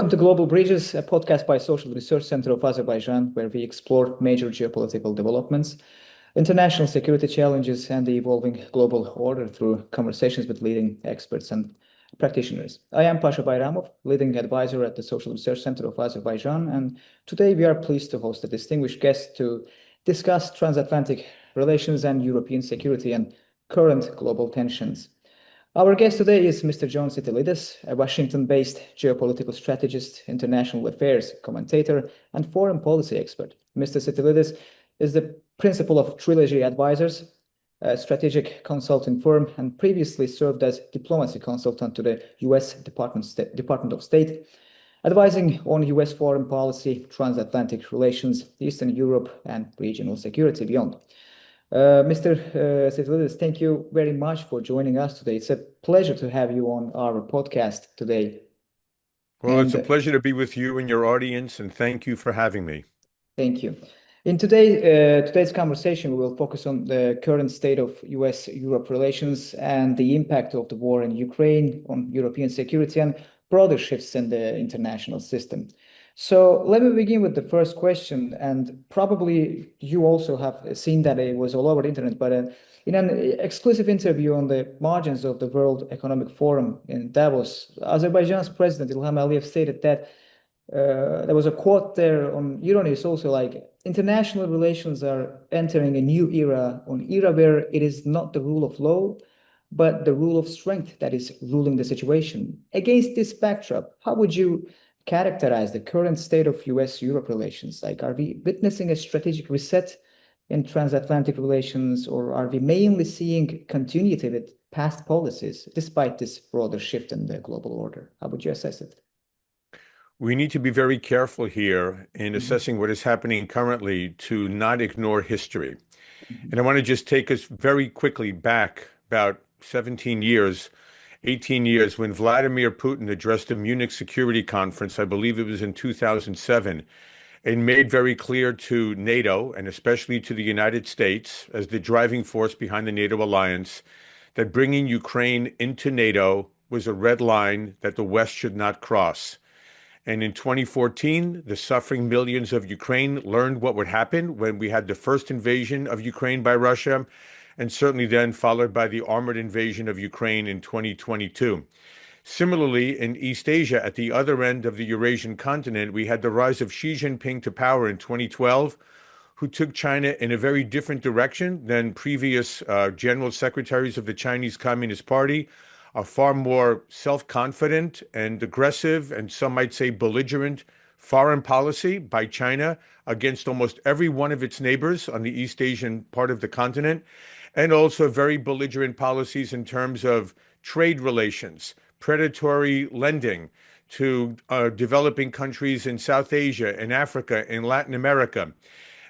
Welcome to Global Bridges, a podcast by Social Research Center of Azerbaijan, where we explore major geopolitical developments, international security challenges, and the evolving global order through conversations with leading experts and practitioners. I am Pasha Bayramov, leading advisor at the Social Research Center of Azerbaijan, and today we are pleased to host a distinguished guest to discuss transatlantic relations and European security and current global tensions. Our guest today is Mr. John Sitilides, a Washington-based geopolitical strategist, international affairs commentator, and foreign policy expert. Mr. Sitilides is the principal of Trilogy Advisors, a strategic consulting firm, and previously served as diplomacy consultant to the U.S. Department of State, advising on U.S. foreign policy, transatlantic relations, Eastern Europe, and regional security beyond. Mr. Sitilides, thank you very much for joining us today. It's a pleasure to have you on our podcast today. Well, it's a pleasure to be with you and your audience, and thank you for having me. Thank you. In today's conversation, we will focus on the current state of U.S.-Europe relations and the impact of the war in Ukraine on European security and broader shifts in the international system. So let me begin with the first question, and probably you also have seen that it was all over the internet, but in an exclusive interview on the margins of the World Economic Forum in Davos, Azerbaijan's president Ilham Aliyev stated that there was a quote there on Euronews also, like, international relations are entering a new era, an era where it is not the rule of law, but the rule of strength that is ruling the situation. Against this backdrop, how would you characterize the current state of U.S.-Europe relations? Like, are we witnessing a strategic reset in transatlantic relations, or are we mainly seeing continuity with past policies despite this broader shift in the global order? How would you assess it? We need to be very careful here in assessing what is happening currently to not ignore history. And I want to just take us very quickly back about 17 years, 18 years, when Vladimir Putin addressed the Munich Security Conference, I believe it was in 2007, and made very clear to NATO, and especially to the United States, as the driving force behind the NATO alliance, that bringing Ukraine into NATO was a red line that the West should not cross. And in 2014, the suffering millions of Ukraine learned what would happen when we had the first invasion of Ukraine by Russia, and certainly then followed by the armored invasion of Ukraine in 2022. Similarly, in East Asia, at the other end of the Eurasian continent, we had the rise of Xi Jinping to power in 2012, who took China in a very different direction than previous general secretaries of the Chinese Communist Party, a far more self-confident and aggressive, and some might say belligerent, foreign policy by China against almost every one of its neighbors on the East Asian part of the continent, and also very belligerent policies in terms of trade relations, predatory lending to developing countries in South Asia, in Africa, in Latin America.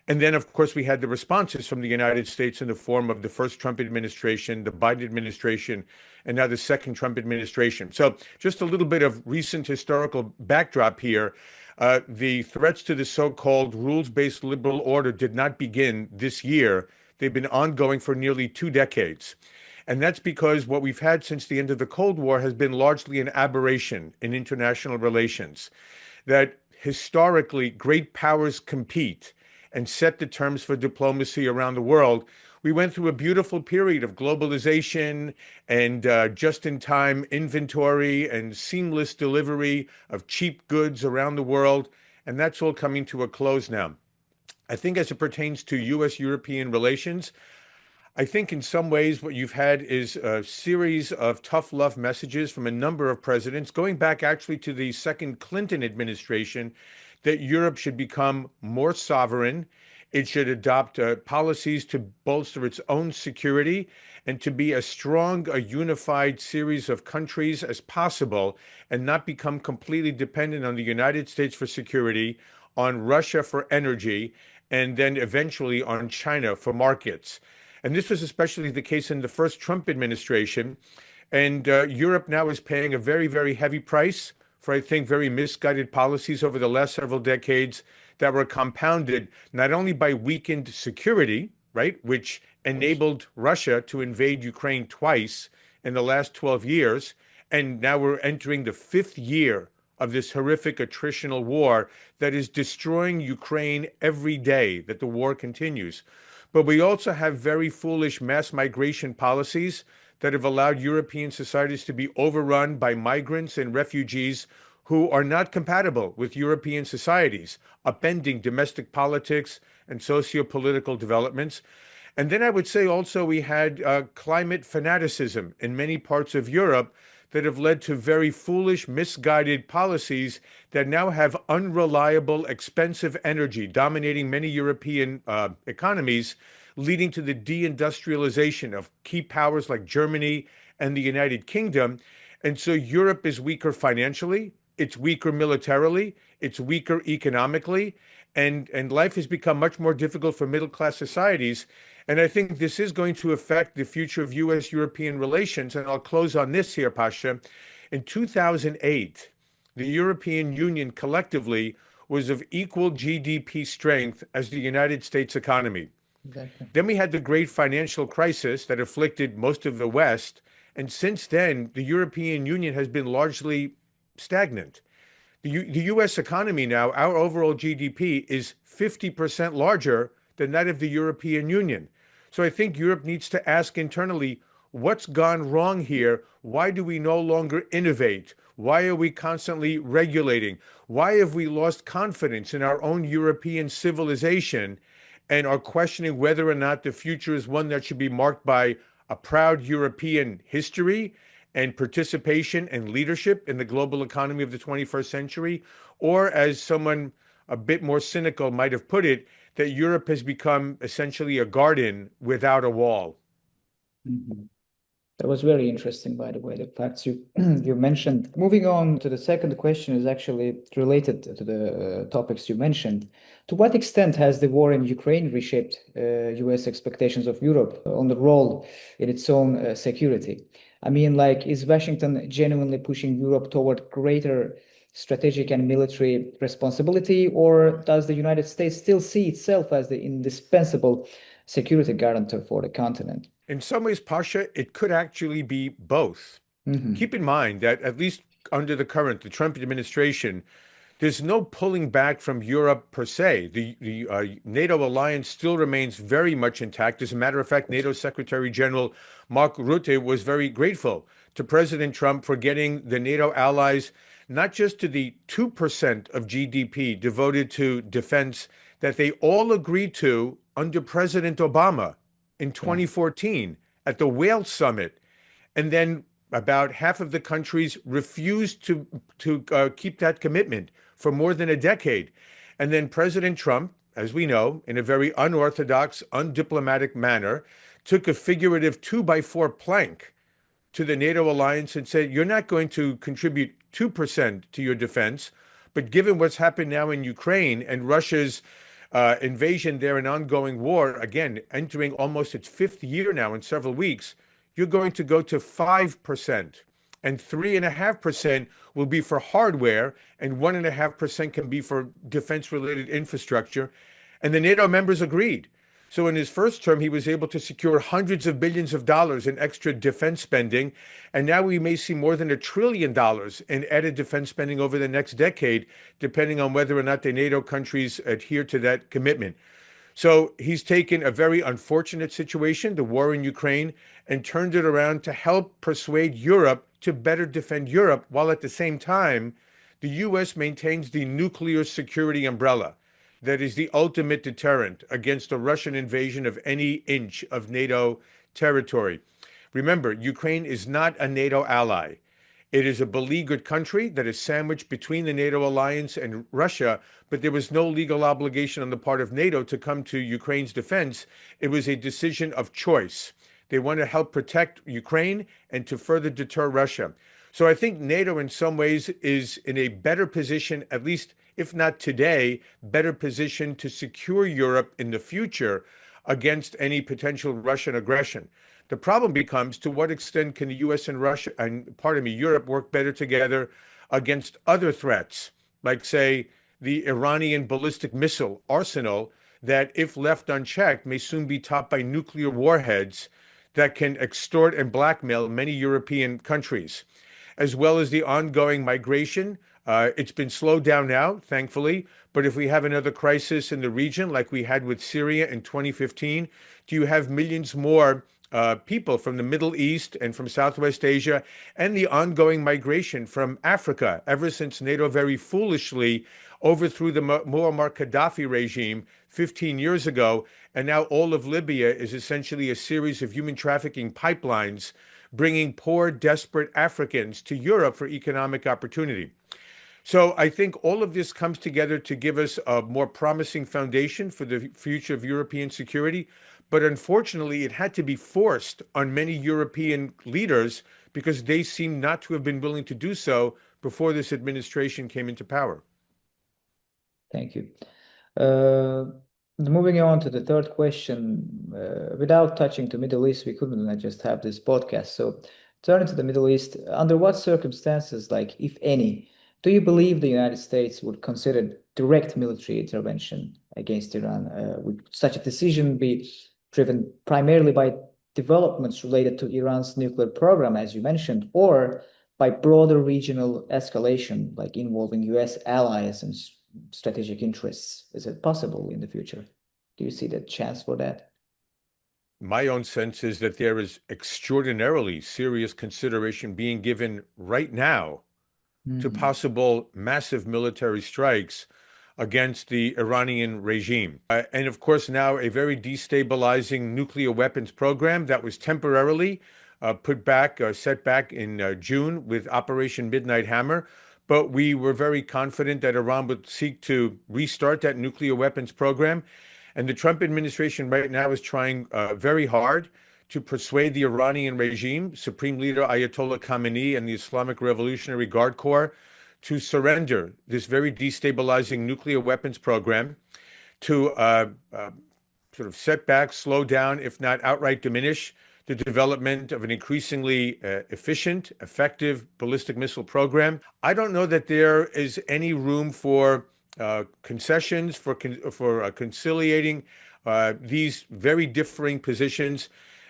And then, of course, we had the responses from the United States in the form of the first Trump administration, the Biden administration, and now the second Trump administration. So just a little bit of recent historical backdrop here. The threats to the so-called rules-based liberal order did not begin this year. They've been ongoing for nearly 2 decades. And that's because what we've had since the end of the Cold War has been largely an aberration in international relations, that historically great powers compete and set the terms for diplomacy around the world. We went through a beautiful period of globalization and just-in-time inventory and seamless delivery of cheap goods around the world, and that's all coming to a close now. I think as it pertains to U.S.-European relations, I think in some ways what you've had is a series of tough love messages from a number of presidents, going back actually to the second Clinton administration, that Europe should become more sovereign. It should adopt policies to bolster its own security and to be as strong a unified series of countries as possible and not become completely dependent on the United States for security, on Russia for energy, and then eventually on China for markets. And this was especially the case in the first Trump administration. And Europe now is paying a very, very heavy price for, I think, very misguided policies over the last several decades that were compounded not only by weakened security, right, which enabled Russia to invade Ukraine twice in the last 12 years, and now we're entering the 5th year of this horrific attritional war that is destroying Ukraine every day that the war continues. But we also have very foolish mass migration policies that have allowed European societies to be overrun by migrants and refugees who are not compatible with European societies, upending domestic politics and socio-political developments. And then I would say also we had climate fanaticism in many parts of Europe that have led to very foolish, misguided policies that now have unreliable, expensive energy dominating many European economies, leading to the deindustrialization of key powers like Germany and the United Kingdom. And so Europe is weaker financially, it's weaker militarily, it's weaker economically, and life has become much more difficult for middle-class societies. And I think this is going to affect the future of U.S.-European relations. And I'll close on this here, Pasha. In 2008, the European Union collectively was of equal GDP strength as the United States economy. Exactly. Then we had the great financial crisis that afflicted most of the West. And since then, the European Union has been largely stagnant. The U.S. economy now, our overall GDP is 50% larger than that of the European Union. So I think Europe needs to ask internally, what's gone wrong here? Why do we no longer innovate? Why are we constantly regulating? Why have we lost confidence in our own European civilization and are questioning whether or not the future is one that should be marked by a proud European history and participation and leadership in the global economy of the 21st century? Or, as someone a bit more cynical might have put it, that Europe has become essentially a garden without a wall. Mhm. That was very interesting, by the way, the facts you you mentioned. Moving on to the second question is actually related to the topics you mentioned. To what extent has the war in Ukraine reshaped US expectations of Europe on the role in its own security? I mean, like, is Washington genuinely pushing Europe toward greater strategic and military responsibility, or does the United States still see itself as the indispensable security guarantor for the continent? In some ways, Pasha, it could actually be both. Mhm. Keep in mind that at least under the Trump administration, there's no pulling back from Europe per se. The NATO alliance still remains very much intact. As a matter of fact, NATO Secretary General Mark Rutte was very grateful to President Trump for getting the NATO allies not just to the 2% of GDP devoted to defense that they all agreed to under President Obama in Yeah. 2014 at the Wales Summit. And then about half of the countries refused to keep that commitment for more than a decade. And then President Trump, as we know, in a very unorthodox, undiplomatic manner, took a figurative 2x4 plank to the NATO alliance and said, you're not going to contribute 2% to your defense, but given what's happened now in Ukraine and Russia's invasion there and ongoing war, again, entering almost its fifth year now in several weeks, you're going to go to 5%. And 3.5% will be for hardware, and 1.5% can be for defense-related infrastructure. And the NATO members agreed. So in his first term, he was able to secure hundreds of billions of dollars in extra defense spending. And now we may see more than $1 trillion in added defense spending over the next decade, depending on whether or not the NATO countries adhere to that commitment. So he's taken a very unfortunate situation, the war in Ukraine, and turned it around to help persuade Europe to better defend Europe, while at the same time, the US maintains the nuclear security umbrella that is the ultimate deterrent against a Russian invasion of any inch of NATO territory. Remember, Ukraine is not a NATO ally. It is a beleaguered country that is sandwiched between the NATO alliance and Russia, but there was no legal obligation on the part of NATO to come to Ukraine's defense. It was a decision of choice. They want to help protect Ukraine and to further deter Russia. So I think NATO in some ways is in a better position, at least if not today, better position to secure Europe in the future against any potential Russian aggression. The problem becomes, to what extent can the US and Europe work better together against other threats, like, say, the Iranian ballistic missile arsenal that, if left unchecked, may soon be topped by nuclear warheads that can extort and blackmail many European countries, as well as the ongoing migration It's been slowed down now, thankfully. But if we have another crisis in the region, like we had with Syria in 2015, do you have millions more people from the Middle East and from Southwest Asia and the ongoing migration from Africa ever since NATO very foolishly overthrew the Muammar Gaddafi regime 15 years ago. And now all of Libya is essentially a series of human trafficking pipelines bringing poor, desperate Africans to Europe for economic opportunity. So I think all of this comes together to give us a more promising foundation for the future of European security. But unfortunately, it had to be forced on many European leaders because they seem not to have been willing to do so before this administration came into power. Thank you. Uh, Moving on to the third question, without touching the Middle East, we couldn't just have this podcast. So, turning to the Middle East, under what circumstances, like if any, do you believe the United States would consider direct military intervention against Iran? Would such a decision be driven primarily by developments related to Iran's nuclear program, as you mentioned, or by broader regional escalation, like involving US allies and strategic interests? Is it possible in the future? Do you see the chance for that? My own sense is that there is extraordinarily serious consideration being given right now to Mhm. possible massive military strikes against the Iranian regime. And of course, now a very destabilizing nuclear weapons program that was temporarily set back in June with Operation Midnight Hammer. But we were very confident that Iran would seek to restart that nuclear weapons program. And the Trump administration right now is trying very hard to persuade the Iranian regime, Supreme Leader Ayatollah Khamenei and the Islamic Revolutionary Guard Corps to surrender this very destabilizing nuclear weapons program, to sort of set back, slow down, if not outright diminish the development of an increasingly efficient, effective ballistic missile program. I don't know that there is any room for concessions, for conciliating these very differing positions.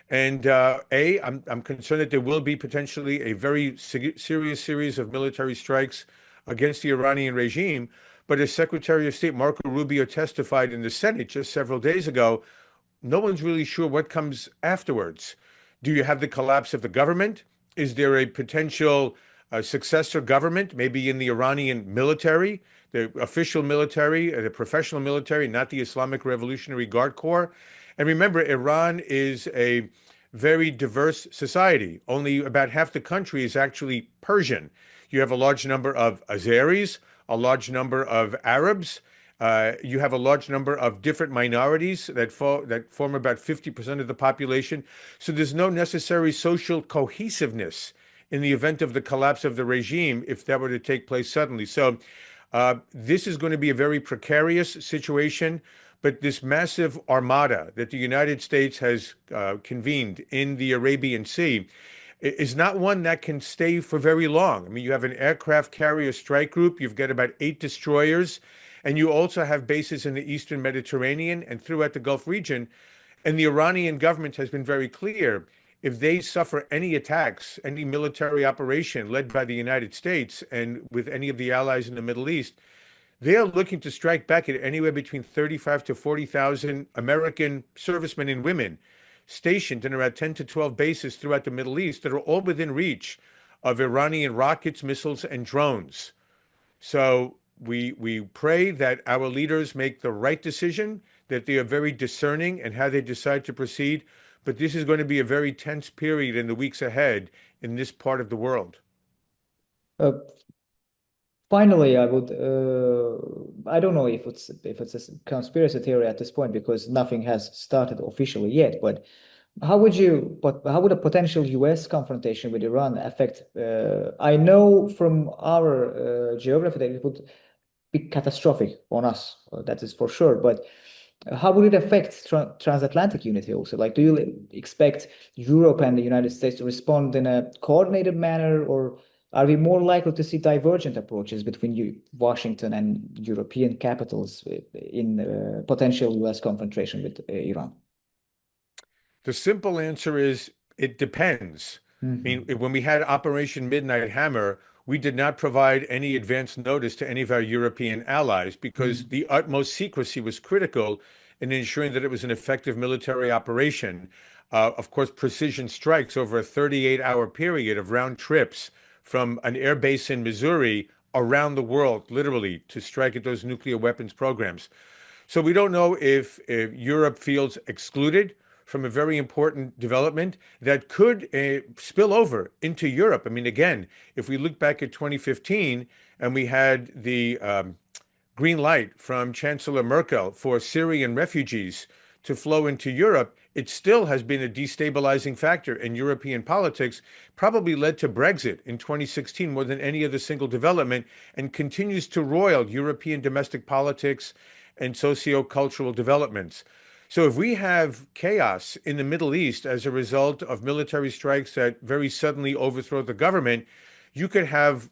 And I'm concerned that there will be potentially a very serious series of military strikes against the Iranian regime. But as Secretary of State Marco Rubio testified in the Senate just several days ago, no one's really sure what comes afterwards. Do you have the collapse of the government? Is there a potential successor government, maybe in the Iranian military, the official military, the professional military, not the Islamic Revolutionary Guard Corps? And remember, Iran is a very diverse society. Only about half the country is actually Persian. You have a large number of Azeris, a large number of Arabs. You have a large number of different minorities that form about 50% of the population. So there's no necessary social cohesiveness in the event of the collapse of the regime if that were to take place suddenly. So this is going to be a very precarious situation. But this massive armada that the United States has convened in the Arabian Sea is not one that can stay for very long. I mean, you have an aircraft carrier strike group, you've got about 8 destroyers, and you also have bases in the Eastern Mediterranean and throughout the Gulf region. And the Iranian government has been very clear. If they suffer any attacks, any military operation led by the United States and with any of the allies in the Middle East, they are looking to strike back at anywhere between 35 to 40,000 American servicemen and women stationed in around 10 to 12 bases throughout the Middle East that are all within reach of Iranian rockets, missiles, and drones. So we pray that our leaders make the right decision, that they are very discerning in how they decide to proceed. But this is going to be a very tense period in the weeks ahead in this part of the world. Uh, Finally, I don't know if it's a conspiracy theory at this point because nothing has started officially yet. But how would a potential U.S. confrontation with Iran affect? I know from our geography that it would be catastrophic on us. That is for sure. But how would it affect transatlantic unity also? Like, do you expect Europe and the United States to respond in a coordinated manner, or are we more likely to see divergent approaches between Washington and European capitals in potential US confrontation with Iran? The simple answer is it depends. I mean, Mhm. when we had Operation Midnight Hammer, we did not provide any advance notice to any of our European allies because the utmost secrecy was critical in ensuring that it was an effective military operation. Of course, precision strikes over a 38-hour period of round trips from an air base in Missouri around the world, literally, to strike at those nuclear weapons programs. So we don't know if Europe feels excluded from a very important development that could spill over into Europe. I mean, again, if we look back at 2015 and we had the green light from Chancellor Merkel for Syrian refugees to flow into Europe, it still has been a destabilizing factor in European politics, probably led to Brexit in 2016 more than any other single development, and continues to roil European domestic politics and socio-cultural developments. So if we have chaos in the Middle East as a result of military strikes that very suddenly overthrow the government, you could have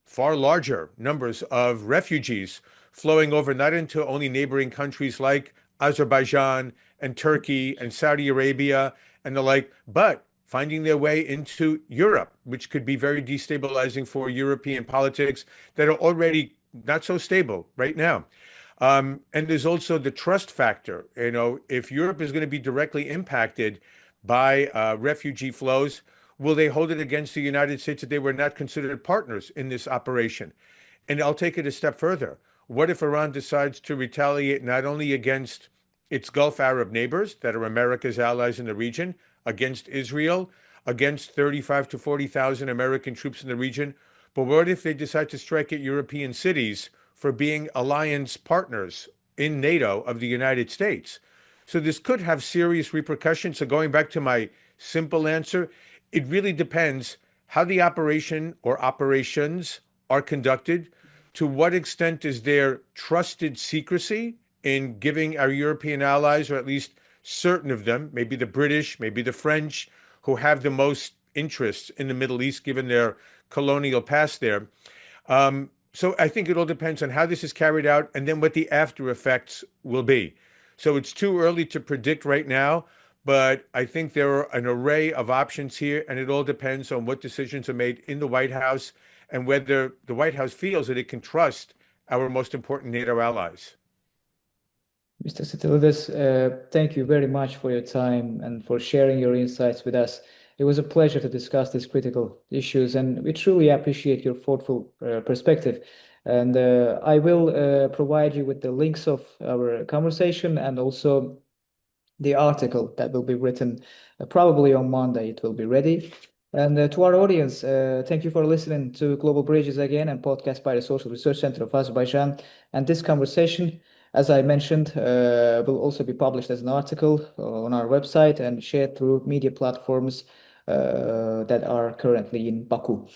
far larger numbers of refugees flowing over not into only neighboring countries like Azerbaijan and Turkey and Saudi Arabia and the like, but finding their way into Europe, which could be very destabilizing for European politics that are already not so stable right now. And there's also the trust factor. You know, if Europe is going to be directly impacted by refugee flows, will they hold it against the United States that they were not considered partners in this operation? And I'll take it a step further. What if Iran decides to retaliate not only against its Gulf Arab neighbors that are America's allies in the region, against Israel, against 35 to 40,000 American troops in the region, but what if they decide to strike at European cities for being alliance partners in NATO of the United States? So this could have serious repercussions. So going back to my simple answer, it really depends how the operation or operations are conducted. To what extent is there trusted secrecy in giving our European allies, or at least certain of them, maybe the British, maybe the French, who have the most interests in the Middle East, given their colonial past there. So I think it all depends on how this is carried out and then what the after effects will be. So it's too early to predict right now, but I think there are an array of options here, and it all depends on what decisions are made in the White House and whether the White House feels that it can trust our most important NATO allies. Mr. Sitilides, thank you very much for your time and for sharing your insights with us. It was a pleasure to discuss these critical issues, and we truly appreciate your thoughtful perspective. And I will provide you with the links of our conversation and also the article that will be written probably on Monday. It will be ready. And to our audience, thank you for listening to Global Bridges again, and podcast by the Social Research Center of Azerbaijan. And this conversation, as I mentioned, will also be published as an article on our website and shared through media platforms that are currently in Baku.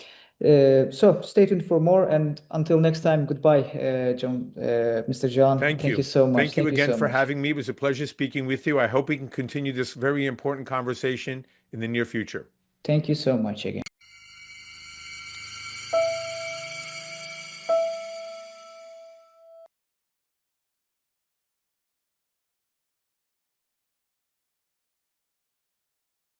So stay tuned for more, and until next time, goodbye, Mr. John. Thank Thank you. you so much. Thank you again so for much. having me. It was a pleasure speaking with you. I hope we can continue this very important conversation in the near future. Thank you so much again.